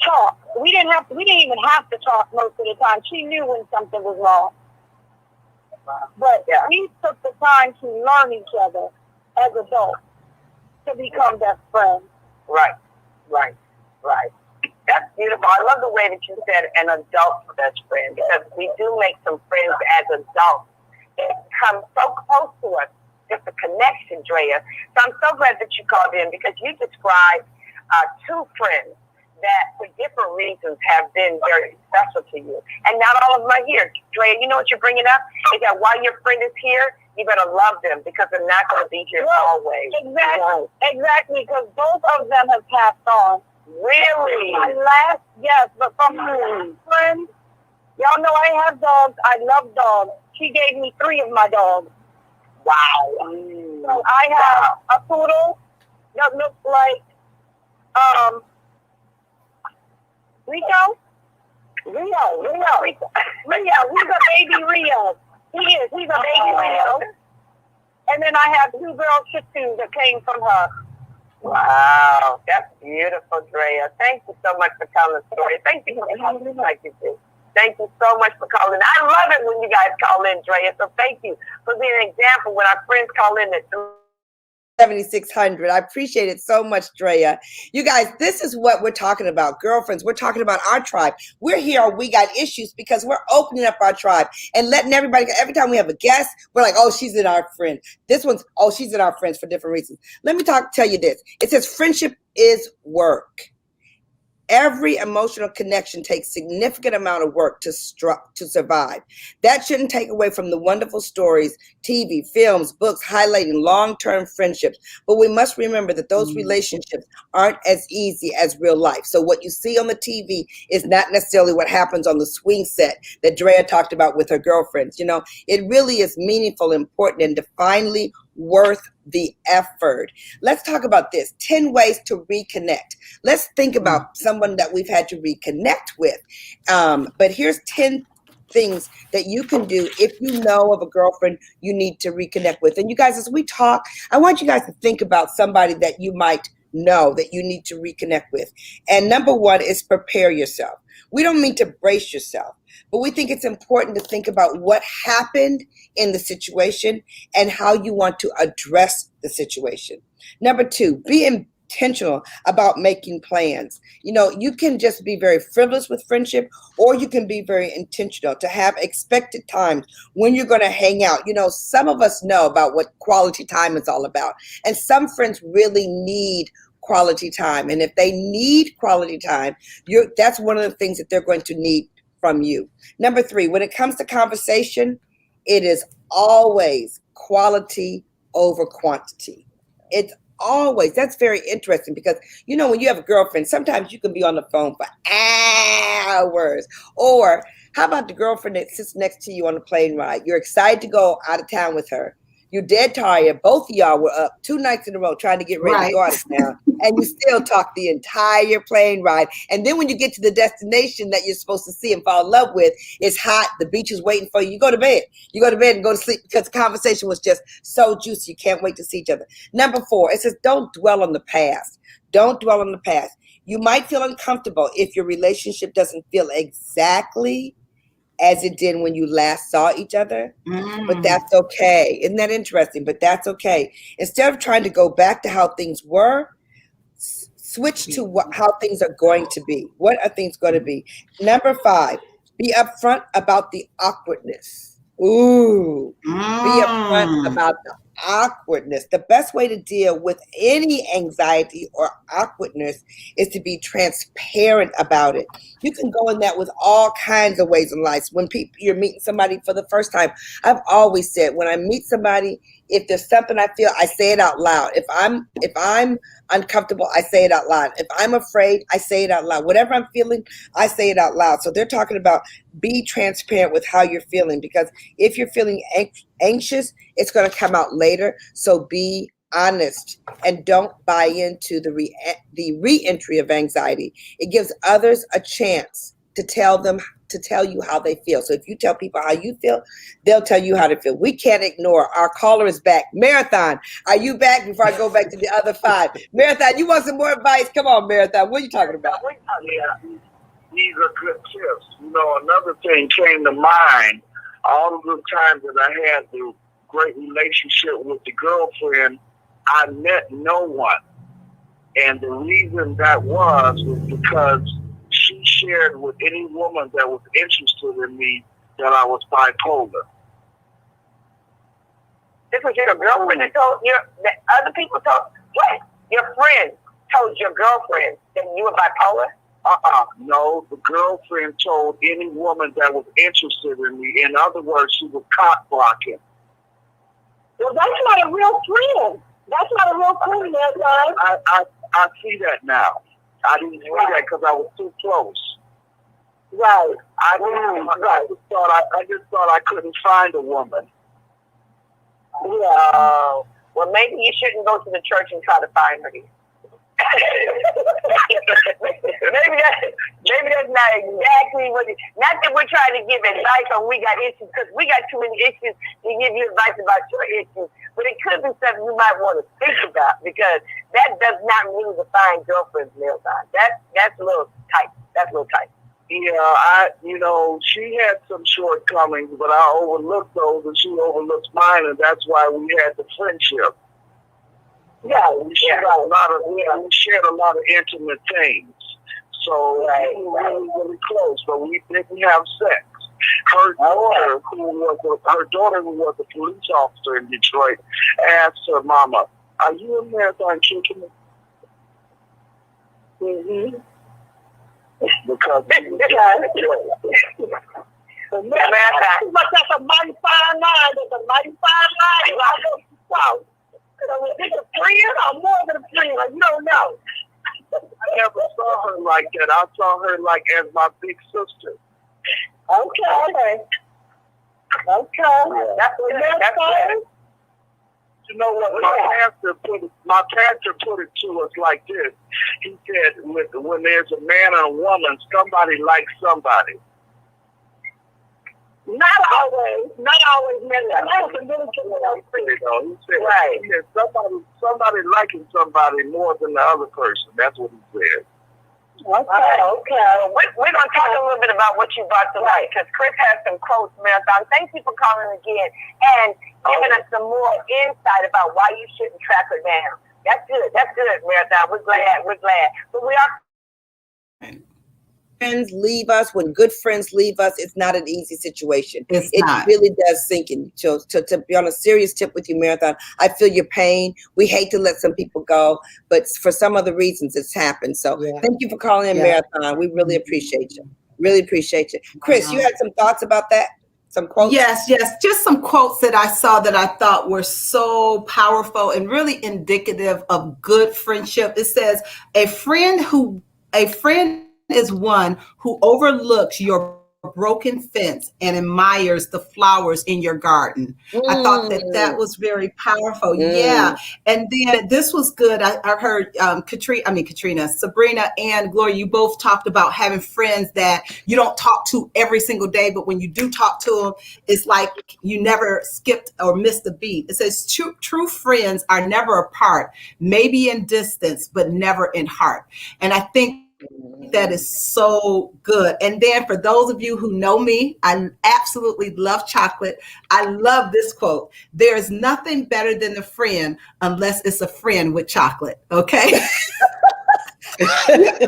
talk. We didn't even have to talk most of the time. She knew when something was wrong. But we took the time to learn each other as adults to become best friends. Right. That's beautiful. I love the way that you said an adult best friend, because we do make some friends as adults that come so close to us. Just a connection, Drea. So I'm so glad that you called in, because you described two friends that for different reasons have been very special to you. And not all of them are here. Drea, you know what you're bringing up? Is that while your friend is here, you better love them, because they're not going to be here always. Exactly, because both of them have passed on. Really? Yes, but from my friend, y'all know I have dogs. I love dogs. She gave me 3 of my dogs. Wow. So I have a poodle that looks like Rio. He's a baby Rio. He's a baby Rio. And then I have 2 girl Shih Tzus that came from her. Wow, that's beautiful, Drea. Thank you so much for telling the story. Thank you for calling like you do. Thank you so much for calling. I love it when you guys call in, Drea. So thank you for being an example when our friends call in at 7600. I appreciate it so much, Drea. You guys, this is what we're talking about, girlfriends. We're talking about our tribe. We're here on We Got Issues because we're opening up our tribe and letting everybody, every time we have a guest, we're like, oh, she's in our friend. This one's, oh, she's in our friends for different reasons. Let me tell you this. It says friendship is work. Every emotional connection takes significant amount of work to survive. That shouldn't take away from the wonderful stories, TV, films, books highlighting long-term friendships. But we must remember that those relationships aren't as easy as real life. So what you see on the TV is not necessarily what happens on the swing set that Drea talked about with her girlfriends. You know, it really is meaningful, important, and definitely worth the effort. Let's talk about this. 10 ways to reconnect. Let's think about someone that we've had to reconnect with. But here's 10 things that you can do if you know of a girlfriend you need to reconnect with. And you guys, as we talk, I want you guys to think about somebody that you might know that you need to reconnect with. And number 1 is prepare yourself. We don't mean to brace yourself, but we think it's important to think about what happened in the situation and how you want to address the situation. Number 2, be intentional about making plans. You know, you can just be very frivolous with friendship, or you can be very intentional to have expected times when you're going to hang out. You know, some of us know about what quality time is all about, and some friends really need quality time. And if they need quality time, that's one of the things that they're going to need from you. Number 3, when it comes to conversation, it is always quality over quantity. It's always, that's very interesting, because, you know, when you have a girlfriend, sometimes you can be on the phone for hours. Or how about the girlfriend that sits next to you on the plane ride? You're excited to go out of town with her. You're dead tired. Both of y'all were up 2 nights in a row trying to get ready to go out of town, and you still talk the entire plane ride. And then when you get to the destination that you're supposed to see and fall in love with, it's hot, the beach is waiting for you. You go to bed. You go to bed and go to sleep because the conversation was just so juicy. You can't wait to see each other. Number 4, it says don't dwell on the past. Don't dwell on the past. You might feel uncomfortable if your relationship doesn't feel exactly as it did when you last saw each other, but that's okay. Isn't that interesting? But that's okay. Instead of trying to go back to how things were, switch to how things are going to be. What are things going to be? Number 5, be upfront about the awkwardness. Be upfront about the awkwardness. The best way to deal with any anxiety or awkwardness is to be transparent about it. You can go in that with all kinds of ways in life. When you're meeting somebody for the first time, I've always said, when I meet somebody, if there's something I feel, I say it out loud. If I'm uncomfortable, I say it out loud. If I'm afraid, I say it out loud. Whatever I'm feeling, I say it out loud. So they're talking about be transparent with how you're feeling, because if you're feeling anxious, it's going to come out later. So be honest and don't buy into the re-entry of anxiety. It gives others a chance to tell them to tell you how they feel. So if you tell people how you feel, they'll tell you how to feel. We can't ignore. Our caller is back. Marathon, are you back before I go back to the other 5? Marathon, you want some more advice? Come on, Marathon. What are you talking about? Yeah, these are good tips. You know, another thing came to mind. All of the times that I had the great relationship with the girlfriend, I met no one. And the reason that was because she shared with any woman that was interested in me that I was bipolar. This was your girlfriend that told that other people told what? Your friend told your girlfriend that you were bipolar? No, the girlfriend told any woman that was interested in me. In other words, she was cock blocking. Well, that's not a real friend. That's not a real friend, man. I see that now. I didn't see that because I was too close. Right. I just thought I couldn't find a woman. Yeah. Well, maybe you shouldn't go to the church and try to find her. maybe that's not exactly what it, not that we're trying to give advice on we got issues, because we got too many issues to give you advice about your issues, but it could be something you might want to think about, because that does not mean to find girlfriends male time. That's a little tight. That's a little tight. Yeah, she had some shortcomings, but I overlooked those and she overlooked mine, and that's why we had the friendship. Yeah, we shared a lot of intimate things. So we were really, really close, but we didn't have sex. Her daughter, who was a police officer in Detroit, asked her mama, "Are you a marathon kicking it?" Mm-hmm. Because that's a mighty fine line. That's a mighty fine line. Wow. So is it a friend or more than a friend? You don't know. I never saw her like that. I saw her like as my big sister. Okay. That's good. You know what? My pastor put it to us like this. He said, when there's a man and a woman, somebody likes somebody. Not always. He said somebody liking somebody more than the other person. That's what he said. Okay. We're going to talk a little bit about what you brought tonight, because Chris has some quotes, Marathon. Thank you for calling again and giving us some more insight about why you shouldn't track her down. That's good, Marathon. We're glad. But we are. Friends leave us, when good friends leave us, it's not an easy situation. It really does sink in. So to be on a serious tip with you, Marathon, I feel your pain. We hate to let some people go, but for some other reasons it's happened. So thank you for calling in, Marathon. We really appreciate you. Chris, you had some thoughts about that? Some quotes? Yes. Just some quotes that I saw that I thought were so powerful and really indicative of good friendship. It says, a friend is one who overlooks your broken fence and admires the flowers in your garden. I thought that was very powerful. Yeah. And then this was good. I heard Caterina, Sabrina, and Gloria, you both talked about having friends that you don't talk to every single day, but when you do talk to them, it's like you never skipped or missed a beat. It says true friends are never apart, maybe in distance, but never in heart. And I think that is so good. And then for those of you who know me, I absolutely love chocolate. I love this quote. There is nothing better than a friend unless it's a friend with chocolate. Okay.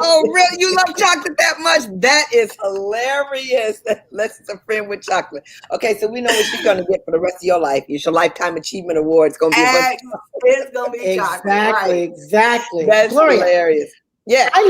Oh, really? You love chocolate that much? That is hilarious. Unless it's a friend with chocolate. Okay, so we know what you're going to get for the rest of your life. Your Lifetime Achievement Award is going to be it's going to be chocolate. Exactly. That's Gloria. Hilarious. Yeah. I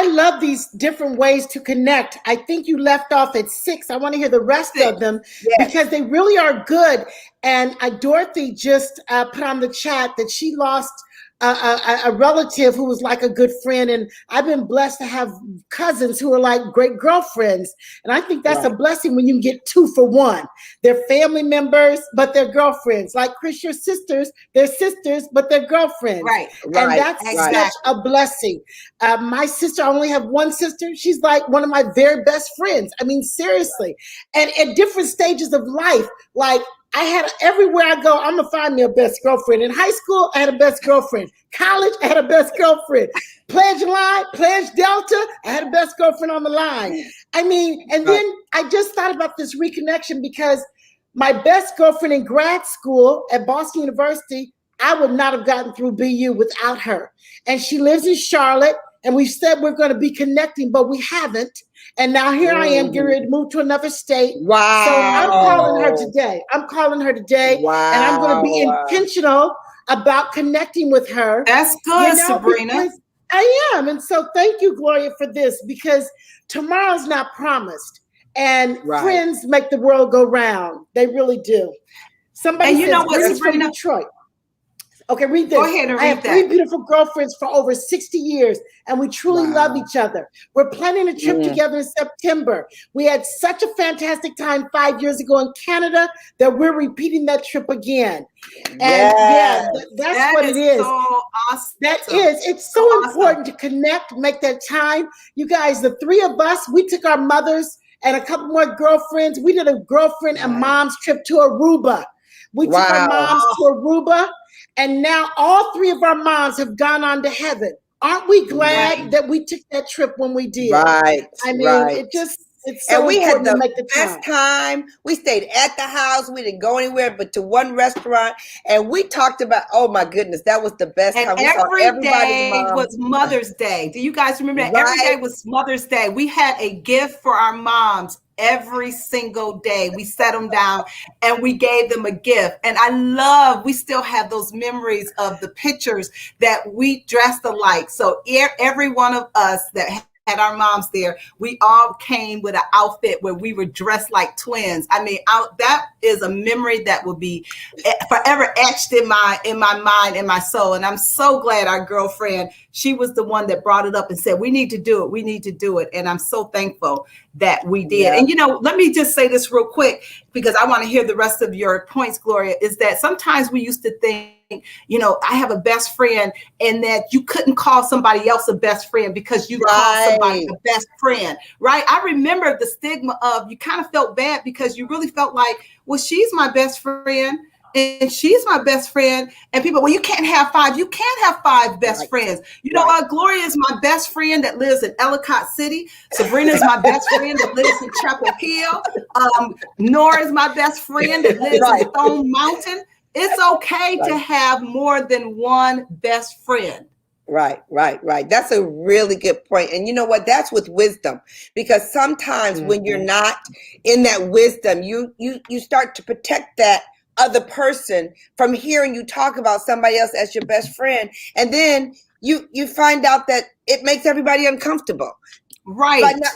love these different ways to connect. I think you left off at 6. I want to hear the rest of them because they really are good. And Dorothy just put on the chat that she lost a relative who was like a good friend, and I've been blessed to have cousins who are like great girlfriends. And I think that's a blessing when you can get 2 for 1. They're family members, but they're girlfriends. Like Chris, your sisters, they're sisters, but they're girlfriends. Right. And that's such a blessing. My sister, I only have one sister. She's like one of my very best friends. I mean, seriously. And at different stages of life, like I had everywhere I go, I'm gonna find me a best girlfriend. In high school, I had a best girlfriend. College, I had a best girlfriend. Pledge line, Pledge Delta, I had a best girlfriend on the line. I mean, and then I just thought about this reconnection because my best girlfriend in grad school at Boston University, I would not have gotten through BU without her. And she lives in Charlotte, and we've said we're going to be connecting, but we haven't. And now here I am getting ready to move to another state. Wow. So I'm calling her today. Wow. And I'm going to be intentional about connecting with her. That's good, Sabrina. I am. And so thank you, Gloria, for this, because tomorrow's not promised. And friends make the world go round. They really do. Somebody and you says, know what, Sabrina? From Detroit. Okay, read this. Go ahead and read I have 3 beautiful girlfriends for over 60 years, and we truly love each other. We're planning a trip together in September. We had such a fantastic time 5 years ago in Canada that we're repeating that trip again. And that's what it is. So awesome. It's so important to connect, make that time. You guys, the 3 of us, we took our mothers and a couple more girlfriends. We did a girlfriend and mom's trip to Aruba. We took our moms to Aruba. And now all 3 of our moms have gone on to heaven. Aren't we glad that we took that trip when we did? Right. I mean, it's so and we had the to make the best time. We stayed at the house. We didn't go anywhere but to one restaurant. And we talked about, oh my goodness, that was the best time. And every day was Mother's Day. Do you guys remember that? Every day was Mother's Day. We had a gift for our moms every single day. We sat them down and we gave them a gift. And we still have those memories of the pictures that we dressed alike. So every one of us that had our moms there, we all came with an outfit where we were dressed like twins. I mean, that is a memory that will be forever etched in my mind and my soul. And I'm so glad our girlfriend, she was the one that brought it up and said, we need to do it. We need to do it. And I'm so thankful that we did. Yeah. And, let me just say this real quick, because I want to hear the rest of your points, Gloria, is that sometimes we used to think, I have a best friend, and that you couldn't call somebody else a best friend because you called somebody a best friend, right? I remember the stigma of, you kind of felt bad because you really felt like, well, she's my best friend and she's my best friend. And people, well, you can't have 5. You can't have 5 best friends. You know what? Gloria is my best friend that lives in Ellicott City. Sabrina is my best friend that lives in Chapel Hill. Nora is my best friend that lives in Stone Mountain. It's okay to have more than one best friend. Right. That's a really good point. And you know what? That's with wisdom, because sometimes when you're not in that wisdom, you start to protect that other person from hearing you talk about somebody else as your best friend. And then you find out that it makes everybody uncomfortable. Right. By not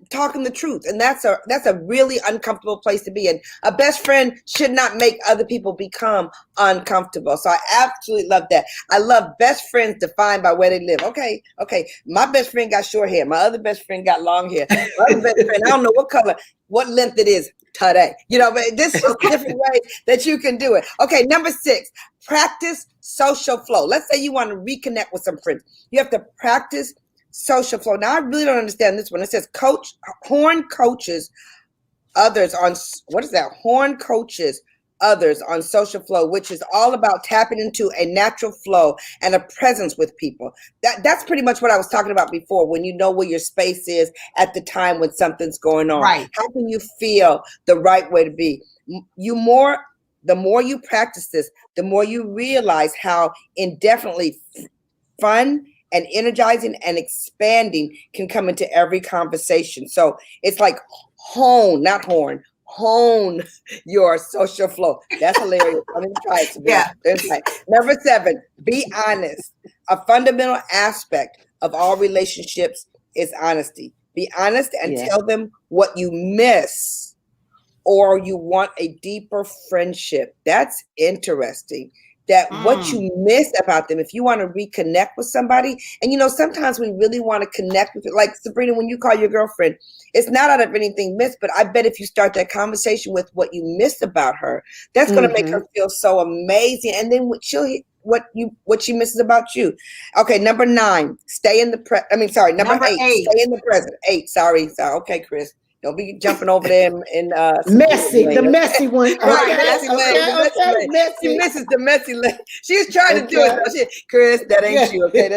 talking the truth. And that's a really uncomfortable place to be in. A best friend should not make other people become uncomfortable. So I absolutely love that. I love best friends defined by where they live. Okay. My best friend got short hair. My other best friend got long hair. My other best friend, I don't know what color, what length it is today. But this is different ways that you can do it. Okay, number 6, practice social flow. Let's say you want to reconnect with some friends. You have to practice social flow. Now, I really don't understand this one. It says Horn coaches others on, what is that? Horn coaches others on social flow, which is all about tapping into a natural flow and a presence with people. That's pretty much what I was talking about before, when you know where your space is at the time when something's going on. Right. How can you feel the right way to be? The more you practice this, the more you realize how indefinitely fun and energizing and expanding can come into every conversation. So it's like hone your social flow. That's hilarious. Let me try it. Yeah. Number 7, be honest. A fundamental aspect of all relationships is honesty. Be honest and tell them what you miss, or you want a deeper friendship. That's interesting. that what you miss about them, if you want to reconnect with somebody, and sometimes we really want to connect with it. Like Sabrina, when you call your girlfriend, it's not out of anything missed, but I bet if you start that conversation with what you missed about her, that's going to make her feel so amazing. And then what she misses about you. Okay, number 9, stay in the number 8, stay in the present. 8, sorry. Okay, Chris. Don't be jumping over there and messy, the messy one. Okay, messy. She misses the messy lane. She's trying to do it. Chris, that ain't you. Okay,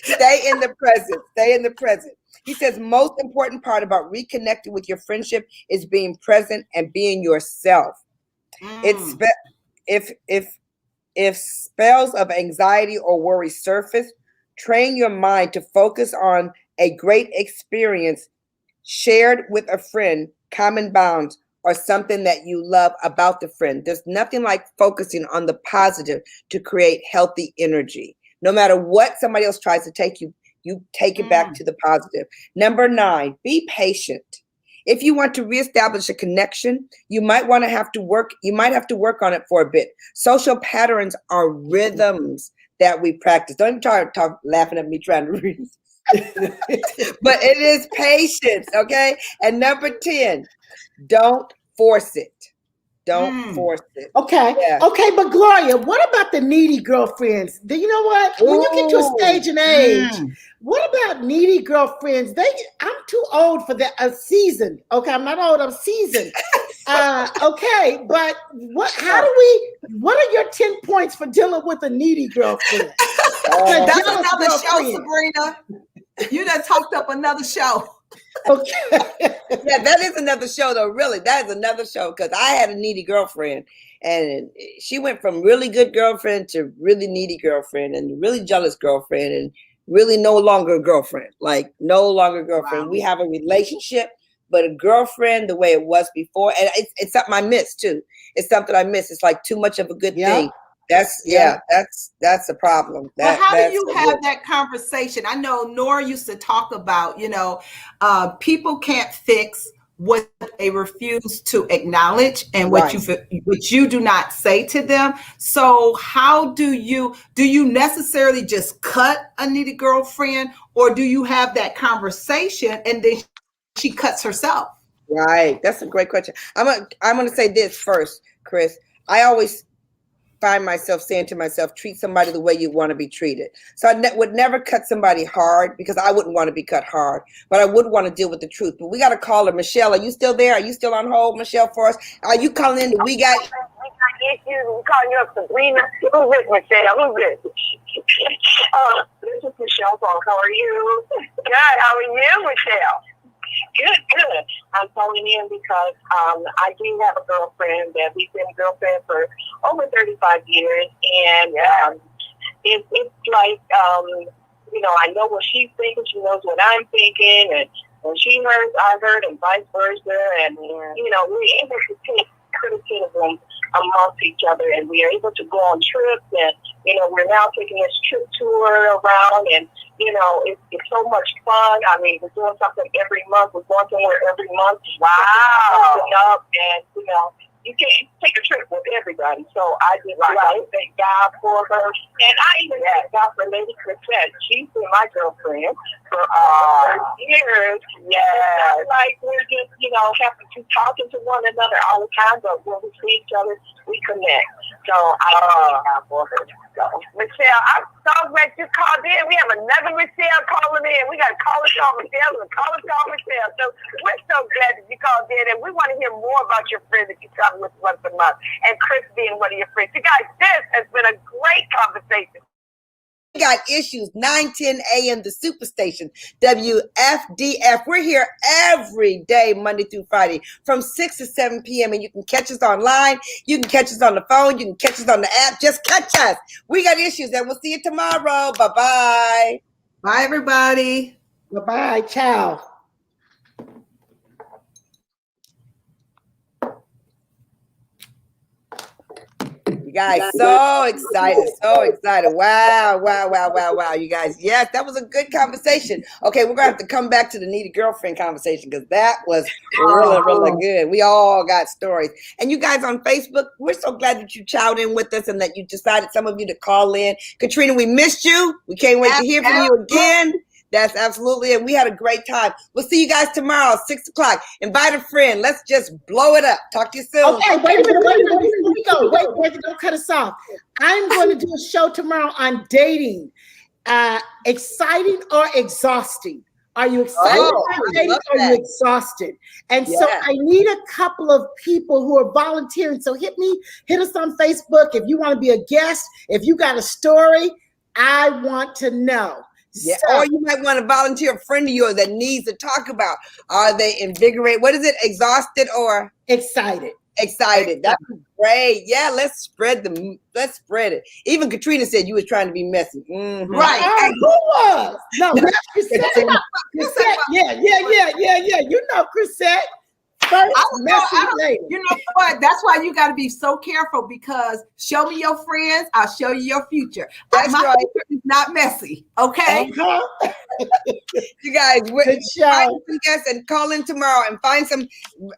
stay in the present. Stay in the present. He says most important part about reconnecting with your friendship is being present and being yourself. It's if spells of anxiety or worry surface, train your mind to focus on a great experience shared with a friend, common bounds, or something that you love about the friend. There's nothing like focusing on the positive to create healthy energy. No matter what somebody else tries to take you, you take it back to the positive. Number 9, be patient. If you want to reestablish a connection, you might have to work on it for a bit. Social patterns are rhythms that we practice. Don't even talk laughing at me trying to read. But it is patience, okay? And number 10, don't force it. Don't force it. Okay. Yeah. Okay, but Gloria, what about the needy girlfriends? Do you know what? When you get to a stage and age, what about needy girlfriends? I'm too old for that. Seasoned. Okay, I'm not old, I'm seasoned. Okay, but what are your 10 points for dealing with a needy girlfriend? That's another show, Sabrina. You done talked up another show. Okay. Yeah, that is another show though. Really, that is another show because I had a needy girlfriend, and she went from really good girlfriend to really needy girlfriend, and really jealous girlfriend, and really no longer a girlfriend. Like no longer girlfriend. Wow. We have a relationship, but a girlfriend the way it was before, and it's something I miss too. It's something I miss. It's like too much of a good thing. That's a problem. But how do you have that conversation? I know Nora used to talk about, people can't fix what they refuse to acknowledge and what you do not say to them. So how do you necessarily just cut a needy girlfriend, or do you have that conversation and then she cuts herself? Right. That's a great question. I'm going to say this first, Chris. I always find myself saying to myself, treat somebody the way you want to be treated. So I would never cut somebody hard because I wouldn't want to be cut hard, but I would want to deal with the truth. But we got to call her. Michelle, are you still there? Are you still on hold, Michelle, for us? Are you calling in? We got issues. We calling you up, Sabrina. Who's this, Michelle? Who's this? This is Michelle. How are you? Good. How are you, Michelle? Good. I'm calling in because I do have a girlfriend that we've been girlfriends for over 35 years, and it's like I know what she's thinking, she knows what I'm thinking, and when she heard, I heard, and vice versa, and we're able to take criticism amongst each other, and we are able to go on trips, and we're now taking this trip tour around, and it's so much fun. I mean, we're doing something every month. We're going somewhere every month. Wow! Up, and you can't take a trip with everybody. So I just thank God for her, and I even thank God for Lady Crisette. She's been my girlfriend for years. Yeah, like we're just happy to talking to one another all the time, but when we see each other, we connect. So I thank God for her. So, Michelle, I'm so glad you called in. We have another Michelle calling in. We got to call Michelle and call Michelle. So we're so glad that you called in, and we want to hear more about your friend that you travel with once a month, and Chris being one of your friends. You guys, this has been a great conversation. We got issues, 9:10 a.m. the Superstation, WFDF. We're here every day, Monday through Friday, from 6 to 7 p.m. And you can catch us online. You can catch us on the phone. You can catch us on the app. Just catch us. We got issues, and we'll see you tomorrow. Bye-bye. Bye, everybody. Bye-bye. Ciao. guys, so excited, so excited. Wow, you guys. Yes, that was a good conversation. Okay, we're going to have to come back to the needy girlfriend conversation because that was really good. We all got stories. And you guys on Facebook, we're so glad that you chowed in with us and that you decided, some of you, to call in. Caterina, we missed you. We can't wait to hear from you again. That's absolutely it. We had a great time. We'll see you guys tomorrow, 6 o'clock. Invite a friend. Let's just blow it up. Talk to you soon. Okay, wait a minute. Before we go, wait, don't cut us off. I'm going to do a show tomorrow on dating. Exciting or exhausting? Are you excited about dating or are you exhausted? And so I need a couple of people who are volunteering. So hit us on Facebook if you want to be a guest. If you got a story, I want to know. Yeah, so, or you might want to volunteer a friend of yours that needs to talk about, are they invigorated? What is it? Exhausted or excited? Excited. That's great. Yeah, let's spread it. Even Caterina said you was trying to be messy. Mm-hmm. Right. Who was? No, that's Crisette. Crisette. Yeah. You know Crisette. First, messy lady. You know what? That's why you got to be so careful, because show me your friends, I'll show you your future. That's my right. future is not messy. Okay. You guys, good show. Find some guests and call in tomorrow and find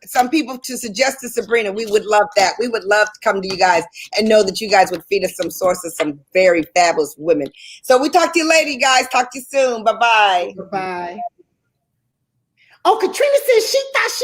some people to suggest to Sabrina. We would love that. We would love to come to you guys and know that you guys would feed us some sources, some very fabulous women. So we talk to you later, guys. Talk to you soon. Bye-bye. Bye-bye. Oh, Caterina says she thought she